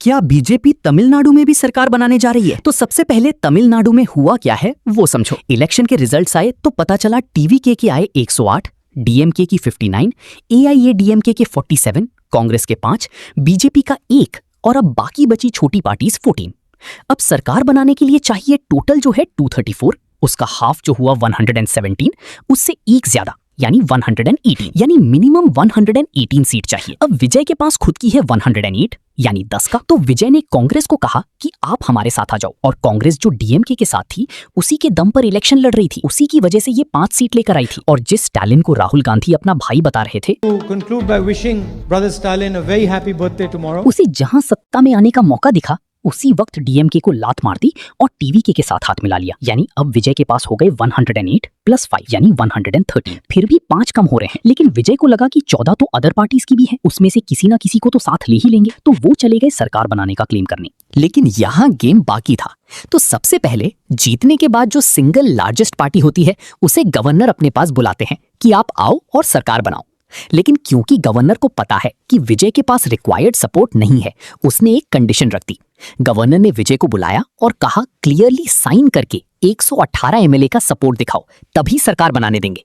क्या बीजेपी तमिलनाडु में भी सरकार बनाने जा रही है? तो सबसे पहले तमिलनाडु में हुआ क्या है वो समझो। इलेक्शन के रिजल्ट्स आए तो पता चला टीवीके के आए 108, डीएमके की 59, एआईएडीएमके के 47, कांग्रेस के 5, बीजेपी का 1 और अब बाकी बची छोटी पार्टीज 14। अब सरकार बनाने के लिए चाहिए टोटल जो है 234, उसका हाफ जो हुआ 117, उससे एक ज्यादा यानी 118, यानी मिनिमम 118 सीट चाहिए। अब विजय के पास खुद की है 108 यानी 10 का, तो विजय ने कांग्रेस को कहा कि आप हमारे साथ आ जाओ, और कांग्रेस जो डीएमके के साथ थी उसी के दम पर इलेक्शन लड़ रही थी, उसी की वजह से ये 5 सीट लेकर आई थी। और जिस स्टालिन को राहुल गांधी अपना भाई बता रहे थे, उसे जहां सत्ता में आने का मौका दिखा उसी वक्त डीएमके को लात मार दी और टीवीके के साथ हाथ मिला लिया। यानी अब विजय के पास हो गए 108 प्लस 5 यानी 113। फिर भी 5 कम हो रहे हैं, लेकिन विजय को लगा कि 14 तो अदर पार्टीज की भी है, उसमें से किसी ना किसी को तो साथ ले ही लेंगे, तो वो चले गए सरकार बनाने का क्लेम करने। लेकिन यहाँ गेम बाकी था। तो सबसे पहले जीतने के बाद जो सिंगल लार्जेस्ट पार्टी होती है उसे गवर्नर अपने पास बुलाते हैं कि आप आओ और सरकार बनाओ। लेकिन क्योंकि गवर्नर को पता है कि विजय के पास रिक्वायर्ड सपोर्ट नहीं है, उसने एक कंडीशन रख दी। गवर्नर ने विजय को बुलाया और कहा क्लियरली साइन करके 118 एमएलए का सपोर्ट दिखाओ, तभी सरकार बनाने देंगे।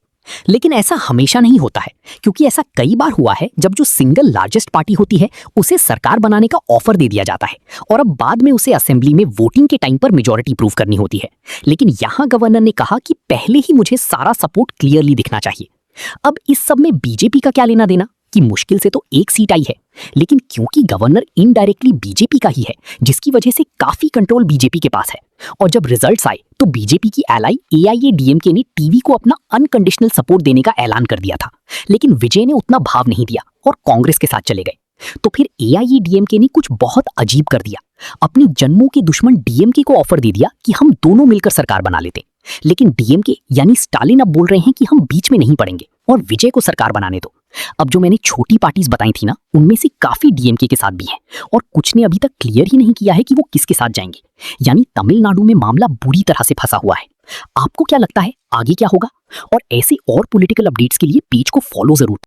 लेकिन ऐसा हमेशा नहीं होता है, क्योंकि ऐसा कई बार हुआ है जब जो सिंगल लार्जेस्ट पार्टी होती है उसे सरकार बनाने का ऑफर दे दिया जाता है और अब बाद में उसे असेंबली में वोटिंग के टाइम पर मेजॉरिटी प्रूव करनी होती है। लेकिन यहां गवर्नर ने कहा कि पहले ही मुझे सारा सपोर्ट क्लियरली दिखना चाहिए। अब इस सब में बीजेपी का क्या लेना देना कि मुश्किल से तो एक सीट आई है, लेकिन क्योंकि गवर्नर इनडायरेक्टली बीजेपी का ही है, जिसकी वजह से काफी कंट्रोल बीजेपी के पास है। और जब रिजल्ट्स आए तो बीजेपी की एलाई एआईएडीएमके ने टीवी को अपना अनकंडीशनल सपोर्ट देने का ऐलान कर दिया था, लेकिन विजय ने उतना भाव नहीं दिया और कांग्रेस के साथ चले गए। तो फिर एआईएडीएमके ने कुछ बहुत अजीब कर दिया, अपनी जन्मों के दुश्मन डीएमके को ऑफर दे दिया कि हम दोनों मिलकर सरकार बना लेते। लेकिन डीएमके यानी स्टालिन अब बोल रहे हैं कि हम बीच में नहीं पड़ेंगे और विजय को सरकार बनाने दो। अब जो मैंने छोटी पार्टीज बताई थी ना, उनमें से काफी डीएमके के साथ भी हैं और कुछ ने अभी तक क्लियर ही नहीं किया है कि वो किसके साथ जाएंगे। यानी तमिलनाडु में मामला बुरी तरह से फंसा हुआ है। आपको क्या लगता है आगे क्या होगा? और ऐसे और पॉलिटिकल अपडेट्स के लिए पेज को फॉलो जरूर